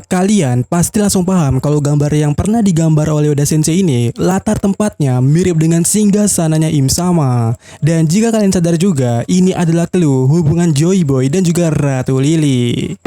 Kalian pasti langsung paham kalau gambar yang pernah digambar oleh Oda Sensei ini latar tempatnya mirip dengan singgasananya Im Sama. Dan jika kalian sadar juga, ini adalah clue hubungan Joy Boy dan juga Ratu Lily.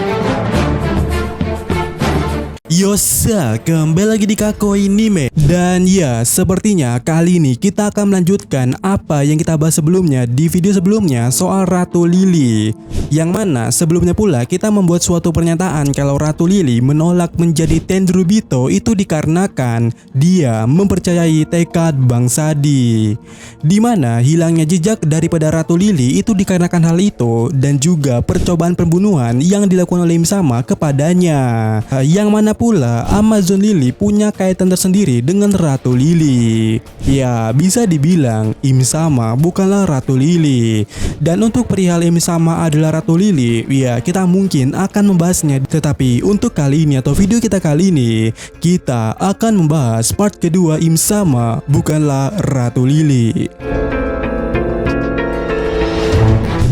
Yosa, kembali lagi di Kakoi Anime. Dan ya, sepertinya kali ini kita akan melanjutkan apa yang kita bahas sebelumnya di video sebelumnya soal Ratu Lily. Yang mana sebelumnya pula kita membuat suatu pernyataan kalau Ratu Lily menolak menjadi Tenryubito itu dikarenakan dia mempercayai tekad Bang Sadi. Dimana hilangnya jejak daripada Ratu Lily itu dikarenakan hal itu dan juga percobaan pembunuhan yang dilakukan oleh Im Sama kepadanya. Yang mana pula Amazon Lily punya kaitan tersendiri dengan Ratu Lily. Ya, bisa dibilang Im Sama bukanlah Ratu Lily. Dan untuk perihal Im Sama adalah Ratu Lily, ya kita mungkin akan membahasnya. Tetapi untuk kali ini atau video kita kali ini, kita akan membahas part kedua Im Sama bukanlah Ratu Lily.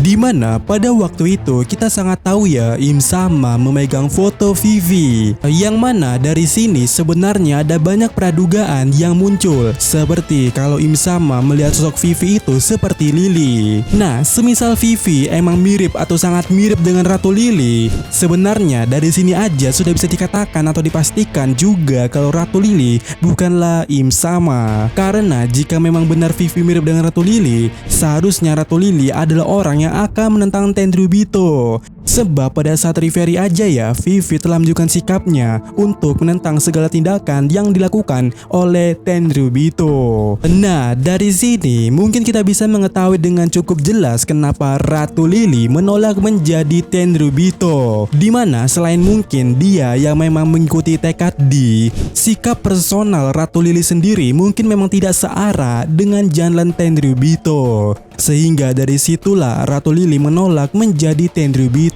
Dimana pada waktu itu kita sangat tahu ya Im Sama memegang foto Vivi. Yang mana dari sini sebenarnya ada banyak pradugaan yang muncul. Seperti kalau Im Sama melihat sosok Vivi itu seperti Lily. Nah, semisal Vivi emang mirip atau sangat mirip dengan Ratu Lily, sebenarnya dari sini aja sudah bisa dikatakan atau dipastikan juga kalau Ratu Lily bukanlah Im Sama. Karena jika memang benar Vivi mirip dengan Ratu Lily, seharusnya Ratu Lily adalah orang yang akan menentang Tenryubito. Sebab pada saat reverie aja ya, Vivi telah menunjukkan sikapnya untuk menentang segala tindakan yang dilakukan oleh Tenryubito. Nah, dari sini mungkin kita bisa mengetahui dengan cukup jelas kenapa Ratu Lily menolak menjadi Tenryubito. Dimana selain mungkin dia yang memang mengikuti tekad di, sikap personal Ratu Lily sendiri mungkin memang tidak searah dengan jalan Tenryubito. Sehingga dari situlah Ratu Lily menolak menjadi Tenryubito.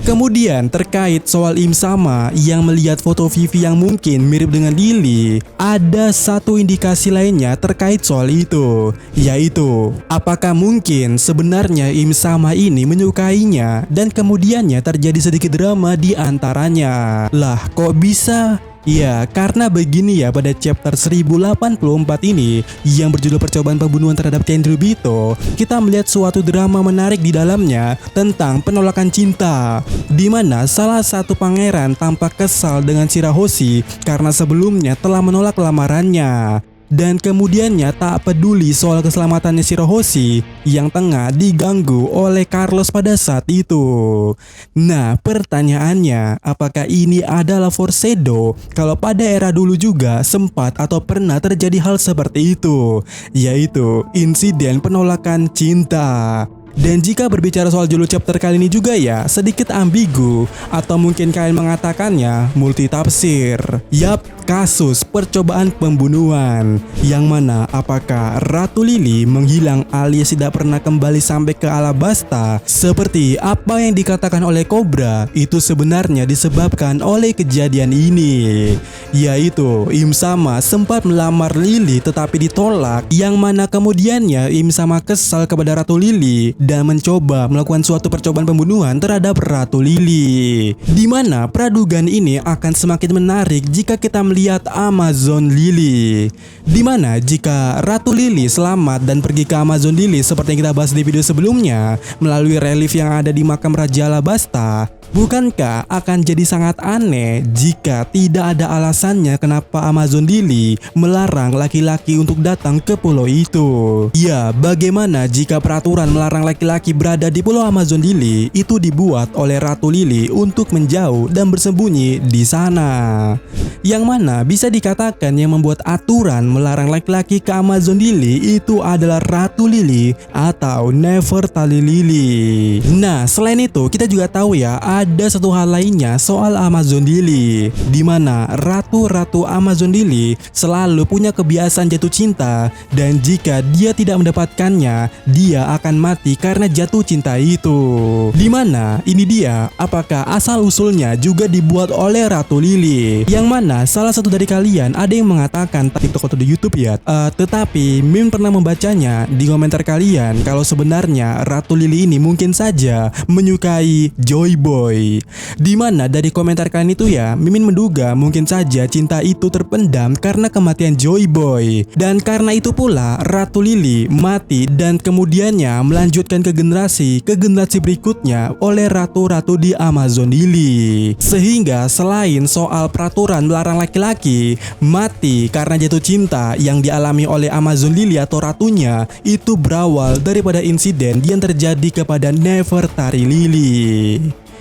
Kemudian terkait soal Im Sama yang melihat foto Vivi yang mungkin mirip dengan Lily, ada satu indikasi lainnya terkait soal itu, yaitu apakah mungkin sebenarnya Im Sama ini menyukainya dan kemudiannya terjadi sedikit drama di antaranya. Lah, kok bisa? Ya, karena begini ya, pada chapter 1084 ini yang berjudul percobaan pembunuhan terhadap Tenryubito, kita melihat suatu drama menarik di dalamnya tentang penolakan cinta, di mana salah satu pangeran tampak kesal dengan Shirahoshi karena sebelumnya telah menolak lamarannya. Dan kemudiannya tak peduli soal keselamatannya Shirahoshi yang tengah diganggu oleh Carlos pada saat itu. Nah, pertanyaannya, apakah ini adalah foreshadow kalau pada era dulu juga sempat atau pernah terjadi hal seperti itu, yaitu insiden penolakan cinta. Dan jika berbicara soal judul chapter kali ini juga ya, sedikit ambigu atau mungkin kalian mengatakannya multitafsir. Yap, kasus percobaan pembunuhan. Yang mana apakah Ratu Lily menghilang alias tidak pernah kembali sampai ke Alabasta seperti apa yang dikatakan oleh Cobra itu sebenarnya disebabkan oleh kejadian ini, yaitu Im Sama sempat melamar Lily tetapi ditolak, yang mana kemudiannya Im Sama kesal kepada Ratu Lily dan mencoba melakukan suatu percobaan pembunuhan terhadap Ratu Lily. Dimana pradugaan ini akan semakin menarik jika kita melihat Amazon Lily. Dimana jika Ratu Lily selamat dan pergi ke Amazon Lily seperti yang kita bahas di video sebelumnya melalui relief yang ada di makam Raja Alabasta, bukankah akan jadi sangat aneh jika tidak ada alasannya kenapa Amazon Lily melarang laki-laki untuk datang ke pulau itu? Ya, bagaimana jika peraturan melarang laki-laki berada di pulau Amazon Lily itu dibuat oleh Ratu Lily untuk menjauh dan bersembunyi di sana? Yang mana bisa dikatakan yang membuat aturan melarang laki-laki ke Amazon Lily itu adalah Ratu Lily atau Nefertari Lily. Nah, selain itu kita juga tahu ya ada satu hal lainnya soal Amazon Lily, di mana ratu-ratu Amazon Lily selalu punya kebiasaan jatuh cinta, dan jika dia tidak mendapatkannya, dia akan mati karena jatuh cinta itu. Di mana ini dia, apakah asal usulnya juga dibuat oleh Ratu Lily? Yang mana salah satu dari kalian ada yang mengatakan TikTok atau di YouTube ya, tetapi Mimin pernah membacanya di komentar kalian kalau sebenarnya Ratu Lily ini mungkin saja menyukai Joy Boy. Dimana dari komentar kalian itu ya, Mimin menduga mungkin saja cinta itu terpendam karena kematian Joy Boy. Dan karena itu pula Ratu Lily mati dan kemudiannya melanjutkan ke generasi berikutnya oleh ratu-ratu di Amazon Lily. Sehingga selain soal peraturan melarang laki-laki mati karena jatuh cinta yang dialami oleh Amazon Lily atau ratunya, itu berawal daripada insiden yang terjadi kepada Nefertari Lily.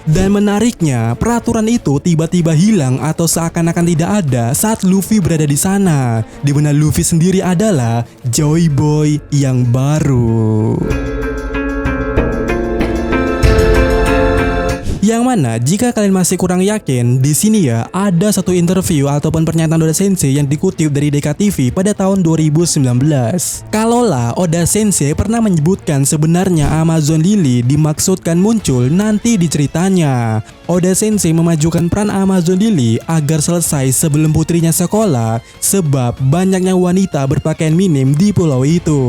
Dan menariknya, peraturan itu tiba-tiba hilang atau seakan-akan tidak ada saat Luffy berada di sana, di mana Luffy sendiri adalah Joy Boy yang baru. Yang mana jika kalian masih kurang yakin, di sini ya ada satu interview ataupun pernyataan Oda Sensei yang dikutip dari DKTV pada tahun 2019. Kalaulah Oda Sensei pernah menyebutkan sebenarnya Amazon Lily dimaksudkan muncul nanti di ceritanya. Oda Sensei memajukan peran Amazon Lily agar selesai sebelum putrinya sekolah, sebab banyaknya wanita berpakaian minim di pulau itu.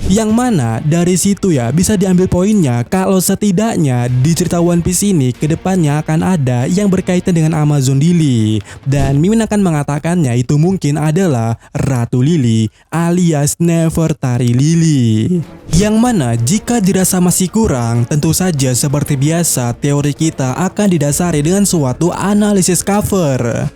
Yang mana dari situ ya bisa diambil poinnya kalau setidaknya di cerita One Piece ini kedepannya akan ada yang berkaitan dengan Amazon Lily. Dan Mimin akan mengatakannya itu mungkin adalah Ratu Lily alias Nefertari Lily. Yang mana jika dirasa masih kurang, tentu saja seperti biasa teori kita akan didasari dengan suatu analisis cover.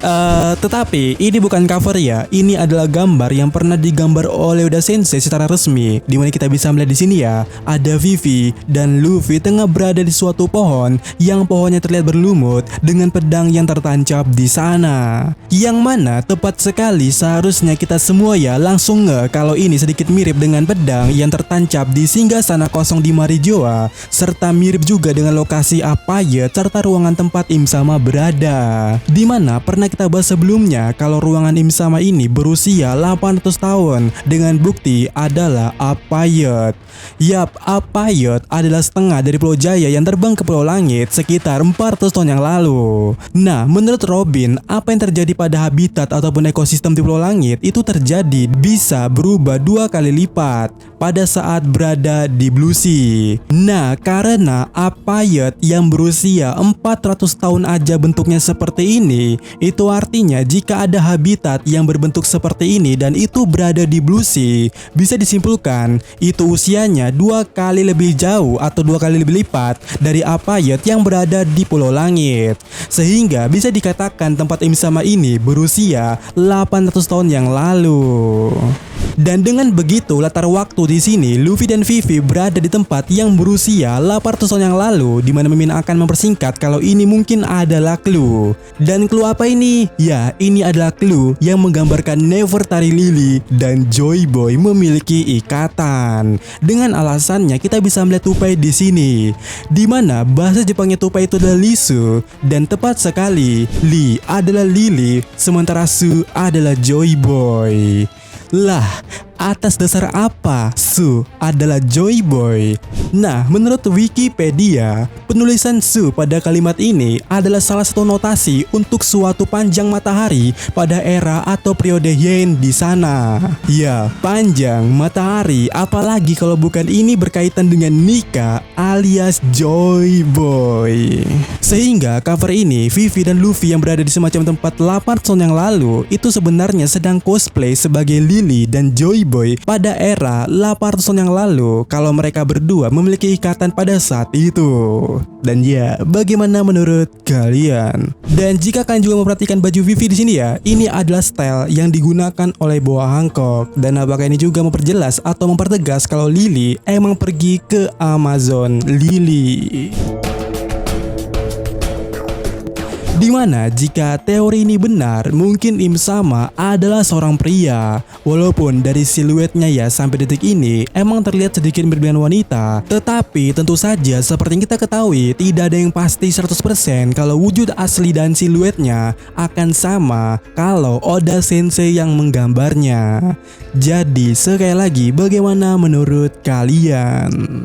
Tetapi ini bukan cover ya, ini adalah gambar yang pernah digambar oleh Oda Sensei secara resmi, dimana kita bisa melihat di sini ya, ada Vivi dan Luffy tengah berada di suatu pohon yang pohonnya terlihat berlumut dengan pedang yang tertancap di sana. Yang mana tepat sekali seharusnya kita semua ya langsung kalau ini sedikit mirip dengan pedang yang tertancap di Singgasana kosong di Marijoa, serta mirip juga dengan lokasi Apayet serta ruangan tempat Im Sama berada. Dimana pernah kita bahas sebelumnya kalau ruangan Im Sama ini berusia 800 tahun dengan bukti adalah Apayet. Yap, Apayet adalah setengah dari Pulau Jaya yang terbang ke Pulau Langit sekitar 400 tahun yang lalu. Nah, menurut Robin, apa yang terjadi pada habitat ataupun ekosistem di Pulau Langit itu terjadi bisa berubah 2 kali lipat pada saat berada di Blue Sea. Nah, karena Apayet yang berusia 400 tahun aja bentuknya seperti ini, itu artinya jika ada habitat yang berbentuk seperti ini dan itu berada di Blue Sea, bisa disimpulkan itu usianya 2 kali lebih jauh atau 2 kali lebih lipat dari Apayet yang berada di Pulau Langit. Sehingga bisa dikatakan tempat Im Sama ini berusia 800 tahun yang lalu. Dan dengan begitu latar waktu di sini, Luffy dan Vivi berada di tempat yang berusia 800 tahun yang lalu, di mana Mimin akan mempersingkat kalau ini mungkin adalah clue. Dan clue apa ini? Ya, ini adalah clue yang menggambarkan Nefertari Lily dan Joy Boy memiliki ikatan. Dengan alasannya kita bisa melihat tupai di sini, di mana bahasa Jepangnya tupai itu adalah Lisu, dan tepat sekali Li adalah Lily, sementara Su adalah Joy Boy. Lah, atas dasar apa Su adalah Joy Boy? Nah, menurut Wikipedia, penulisan Su pada kalimat ini adalah salah satu notasi untuk suatu panjang matahari pada era atau periode Heian di sana. Ya, panjang matahari, apalagi kalau bukan ini berkaitan dengan Nika alias Joy Boy. Sehingga cover ini, Vivi dan Luffy yang berada di semacam tempat 8 tahun yang lalu itu sebenarnya sedang cosplay sebagai Lily dan Joy Boy pada era 800 tahun yang lalu kalau mereka berdua memiliki ikatan pada saat itu. Dan ya, bagaimana menurut kalian? Dan jika kalian juga memperhatikan baju Vivi di sini ya, ini adalah style yang digunakan oleh Boa Hancock. Dan apakah ini juga memperjelas atau mempertegas kalau Lily emang pergi ke Amazon Lily? Dimana jika teori ini benar, mungkin Im Sama adalah seorang pria. Walaupun dari siluetnya ya sampai detik ini emang terlihat sedikit mirip dengan wanita, tetapi tentu saja seperti yang kita ketahui tidak ada yang pasti 100% kalau wujud asli dan siluetnya akan sama kalau Oda Sensei yang menggambarnya. Jadi sekali lagi, bagaimana menurut kalian?